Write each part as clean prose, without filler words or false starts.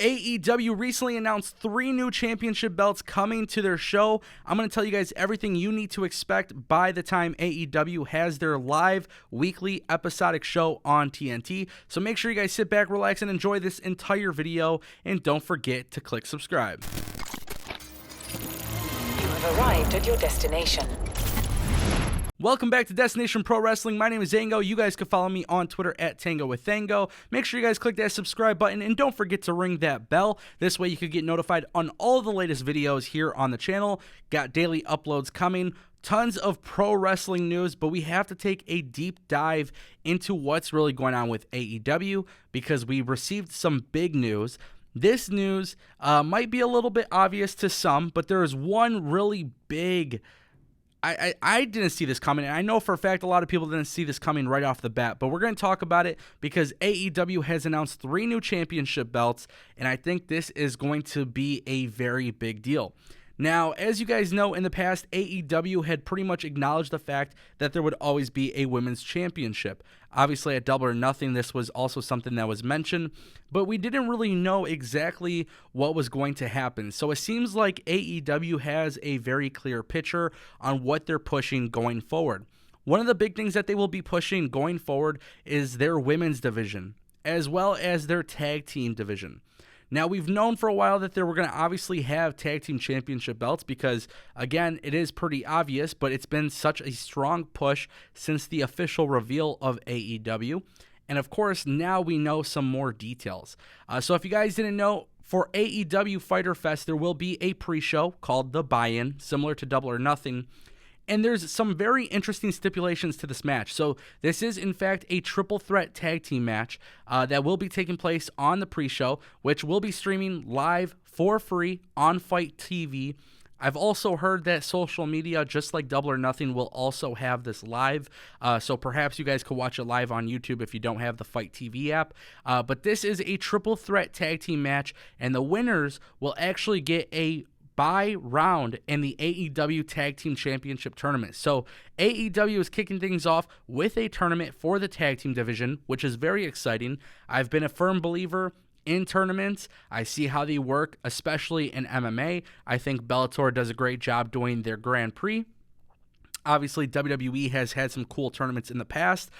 AEW recently announced 3 new championship belts coming to their show. I'm going to tell you guys everything you need to expect by the time AEW has their live weekly episodic show on TNT. So make sure you guys sit back, relax, and enjoy this entire video. And don't forget to click subscribe. You have arrived at your destination. Welcome back to Destination Pro Wrestling. My name is Zango. You guys can follow me on Twitter at Tango with Thango. Make sure you guys click that subscribe button and don't forget to ring that bell. This way you can get notified on all the latest videos here on the channel. Got daily uploads coming. Tons of pro wrestling news, but we have to take a deep dive into what's really going on with AEW because we received some big news. This news might be a little bit obvious to some, but there is one really big I didn't see this coming, and I know for a fact a lot of people didn't see this coming right off the bat, but we're going to talk about it because AEW has announced 3 new championship belts, and I think this is going to be a very big deal. Now, as you guys know, in the past, AEW had pretty much acknowledged the fact that there would always be a women's championship. Obviously, at Double or Nothing, this was also something that was mentioned, but we didn't really know exactly what was going to happen. So it seems like AEW has a very clear picture on what they're pushing going forward. One of the big things that they will be pushing going forward is their women's division, as well as their tag team division. Now, we've known for a while that they were going to obviously have tag team championship belts because, again, it is pretty obvious, but it's been such a strong push since the official reveal of AEW. And, of course, now we know some more details. So if you guys didn't know, for AEW Fyter Fest, there will be a pre-show called The Buy-In, similar to Double or Nothing. And there's some very interesting stipulations to this match. So this is, in fact, a triple threat tag team match that will be taking place on the pre-show, which will be streaming live for free on Fight TV. I've also heard that social media, just like Double or Nothing, will also have this live. So perhaps you guys could watch it live on YouTube if you don't have the Fight TV app. But this is a triple threat tag team match, and the winners will actually get a bye round in the AEW Tag Team Championship tournament. So AEW is kicking things off with a tournament for the tag team division, which is very exciting. I've been a firm believer in tournaments. I see how they work, especially in MMA. I think Bellator does a great job doing their Grand Prix. Obviously, WWE has had some cool tournaments in the past,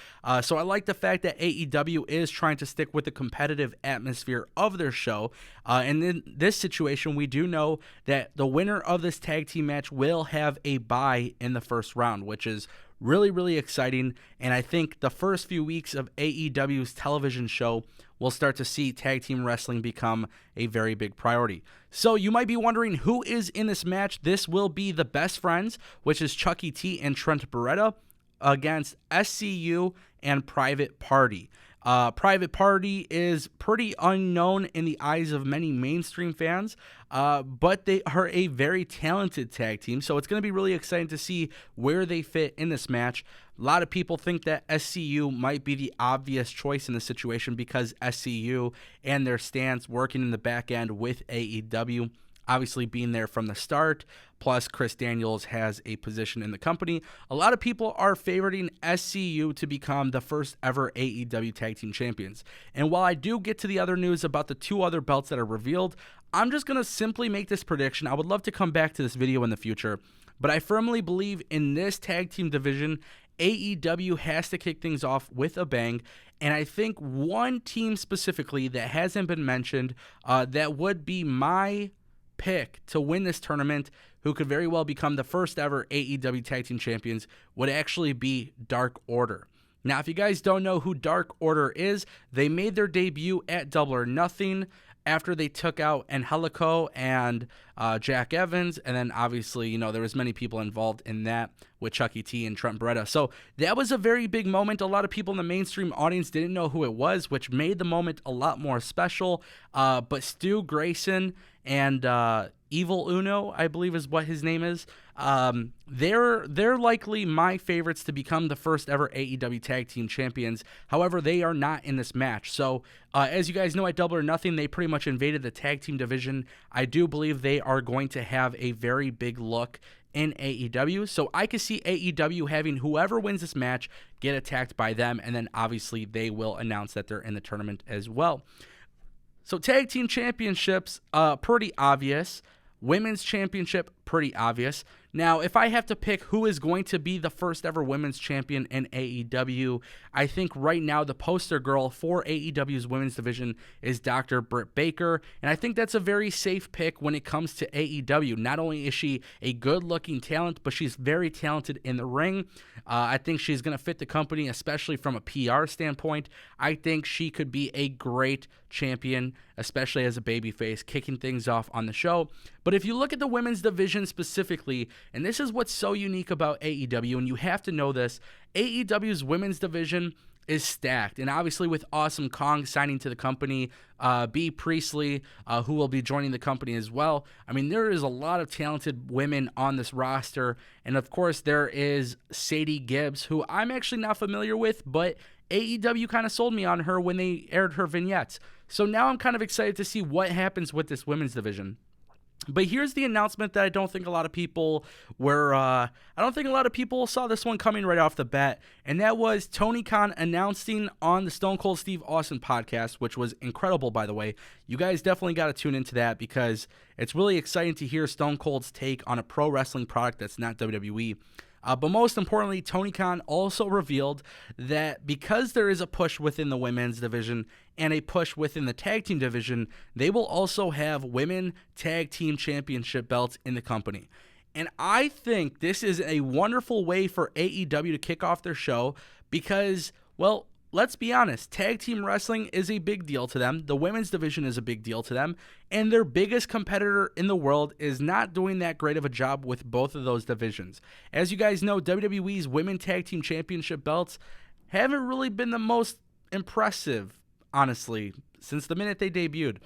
so I like the fact that AEW is trying to stick with the competitive atmosphere of their show. And in this situation, we do know that the winner of this tag team match will have a bye in the first round, which is really, really exciting. And I think the first few weeks of AEW's television show we'll start to see tag team wrestling become a very big priority. So you might be wondering who is in this match. This will be the Best Friends, which is Chuckie T and Trent Baretta, against SCU and Private Party. Private Party is pretty unknown in the eyes of many mainstream fans, but they are a very talented tag team, so it's going to be really exciting to see where they fit in this match. A lot of people think that SCU might be the obvious choice in this situation because SCU and their stance working in the back end with AEW, obviously being there from the start, plus Chris Daniels has a position in the company. A lot of people are favoriting SCU to become the first ever AEW Tag Team Champions. And while I do get to the other news about the 2 other belts that are revealed, I'm just going to simply make this prediction. I would love to come back to this video in the future, but I firmly believe in this tag team division, AEW has to kick things off with a bang, and I think one team specifically that hasn't been mentioned that would be my pick to win this tournament, who could very well become the first ever AEW Tag Team Champions, would actually be Dark Order. Now, if you guys don't know who Dark Order is, they made their debut at Double or Nothing after they took out Angelico and Jack Evans, and then obviously, there was many people involved in that with Chuckie T and Trent Baretta. So that was a very big moment. A lot of people in the mainstream audience didn't know who it was, which made the moment a lot more special. But Stu Grayson and Evil Uno, I believe is what his name is, they're likely my favorites to become the first ever AEW Tag Team Champions. However, they are not in this match. So as you guys know, at Double or Nothing, they pretty much invaded the tag team division. I do believe they are going to have a very big look in AEW. So I could see AEW having whoever wins this match get attacked by them, and then obviously they will announce that they're in the tournament as well. So tag team championships, pretty obvious. Women's championship, pretty obvious. Now, if I have to pick who is going to be the first ever women's champion in AEW, I think right now the poster girl for AEW's women's division is Dr. Britt Baker, and I think that's a very safe pick when it comes to AEW. Not only is she a good-looking talent, but she's very talented in the ring. I think she's going to fit the company, especially from a PR standpoint. I think she could be a great champion, especially as a babyface, kicking things off on the show. But if you look at the women's division specifically, and this is what's so unique about AEW, and you have to know this, AEW's women's division is stacked. And obviously with Awesome Kong signing to the company, B. Priestley, who will be joining the company as well. I mean, there is a lot of talented women on this roster. And of course, there is Sadie Gibbs, who I'm actually not familiar with, but AEW kind of sold me on her when they aired her vignettes. So now I'm kind of excited to see what happens with this women's division. But here's the announcement that I don't think a lot of people saw this one coming right off the bat, and that was Tony Khan announcing on the Stone Cold Steve Austin podcast, which was incredible, by the way. You guys definitely got to tune into that because it's really exciting to hear Stone Cold's take on a pro wrestling product that's not WWE. But most importantly, Tony Khan also revealed that because there is a push within the women's division and a push within the tag team division, they will also have women tag team championship belts in the company. And I think this is a wonderful way for AEW to kick off their show because, well, let's be honest, tag team wrestling is a big deal to them. The women's division is a big deal to them. And their biggest competitor in the world is not doing that great of a job with both of those divisions. As you guys know, WWE's Women Tag Team Championship belts haven't really been the most impressive, honestly, since the minute they debuted.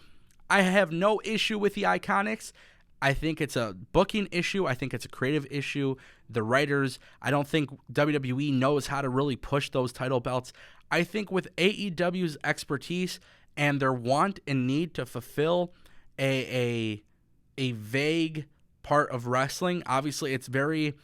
I have no issue with the Iconics. I think it's a booking issue. I think it's a creative issue. The writers, I don't think WWE knows how to really push those title belts. I think with AEW's expertise and their want and need to fulfill a vague part of wrestling, obviously it's very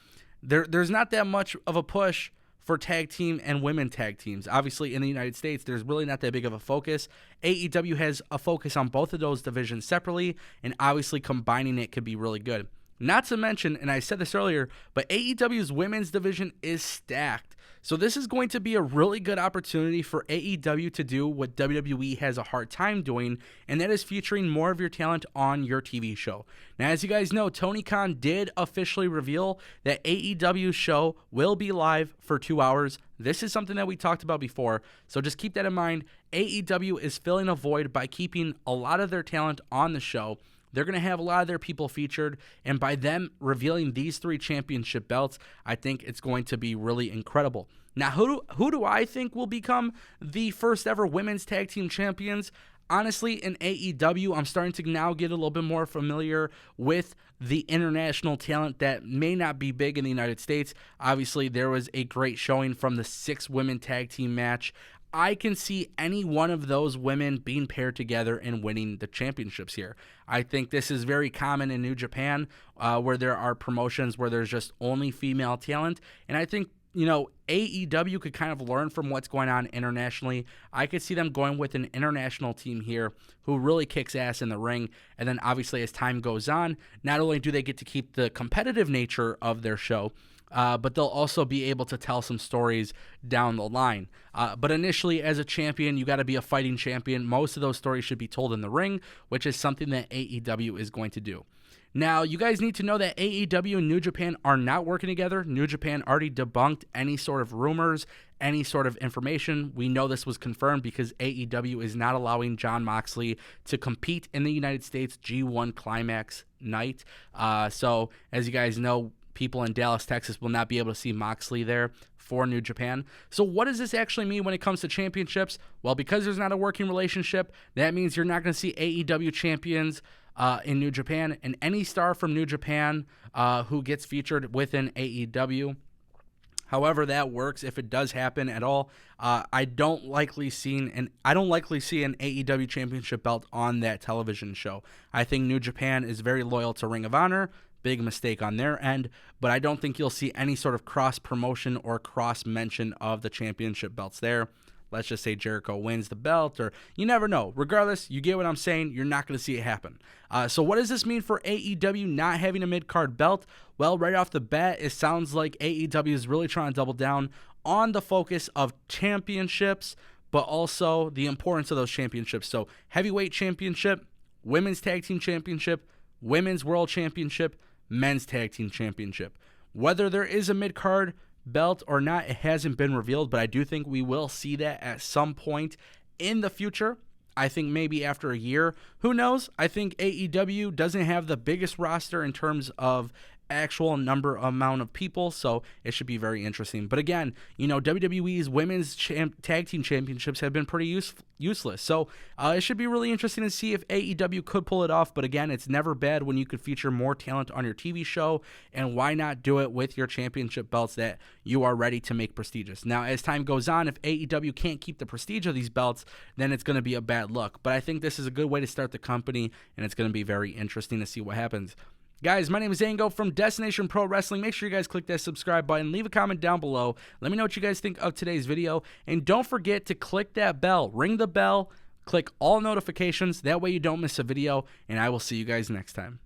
there's not that much of a push for tag team and women tag teams. Obviously in the United States, there's really not that big of a focus. AEW has a focus on both of those divisions separately, and obviously combining it could be really good. Not to mention, and I said this earlier, but AEW's women's division is stacked. So this is going to be a really good opportunity for AEW to do what WWE has a hard time doing, and that is featuring more of your talent on your TV show. Now, as you guys know, Tony Khan did officially reveal that AEW's show will be live for 2 hours. This is something that we talked about before, so just keep that in mind. AEW is filling a void by keeping a lot of their talent on the show. They're going to have a lot of their people featured, and by them revealing these 3 championship belts, I think it's going to be really incredible. Now, who do I think will become the first ever women's tag team champions? Honestly, in AEW, I'm starting to now get a little bit more familiar with the international talent that may not be big in the United States. Obviously, there was a great showing from the 6 women tag team match. I can see any one of those women being paired together and winning the championships here. I think this is very common in New Japan, where there are promotions where there's just only female talent. And I think, AEW could kind of learn from what's going on internationally. I could see them going with an international team here who really kicks ass in the ring. And then obviously as time goes on, not only do they get to keep the competitive nature of their show, but they'll also be able to tell some stories down the line. But initially, as a champion, you got to be a fighting champion. Most of those stories should be told in the ring, which is something that AEW is going to do. Now, you guys need to know that AEW and New Japan are not working together. New Japan already debunked any sort of rumors, any sort of information. We know this was confirmed because AEW is not allowing Jon Moxley to compete in the United States G1 Climax night. So, as you guys know, people in Dallas, Texas will not be able to see Moxley there for New Japan. So what does this actually mean when it comes to championships? Well, because there's not a working relationship, that means you're not going to see AEW champions in New Japan, and any star from New Japan who gets featured within AEW. However that works, if it does happen at all, I don't likely see an AEW championship belt on that television show. I think New Japan is very loyal to Ring of Honor. Big mistake on their end, but I don't think you'll see any sort of cross promotion or cross mention of the championship belts there. let's just say Jericho wins the belt, or you never know. Regardless, you get what I'm saying. You're not going to see it happen. So what does this mean for AEW not having a mid-card belt? Well, right off the bat, it sounds like AEW is really trying to double down on the focus of championships, but also the importance of those championships. So heavyweight championship, women's tag team championship, women's world championship, men's tag team championship. Whether there is a mid-card belt or not, it hasn't been revealed, but I do think we will see that at some point in the future. I think maybe after a year. Who knows? I think AEW doesn't have the biggest roster in terms of actual amount of people, so it should be very interesting. But again, WWE's women's tag team championships have been pretty useless, so it should be really interesting to see if AEW could pull it off. But again, it's never bad when you could feature more talent on your TV show, and why not do it with your championship belts that you are ready to make prestigious. Now, as time goes on, if AEW can't keep the prestige of these belts, then it's going to be a bad look. But I think this is a good way to start the company, and it's going to be very interesting to see what happens. Guys, my name is Ango from Destination Pro Wrestling. Make sure you guys click that subscribe button. Leave a comment down below. Let me know what you guys think of today's video. And don't forget to click that bell. Ring the bell. Click all notifications. That way you don't miss a video. And I will see you guys next time.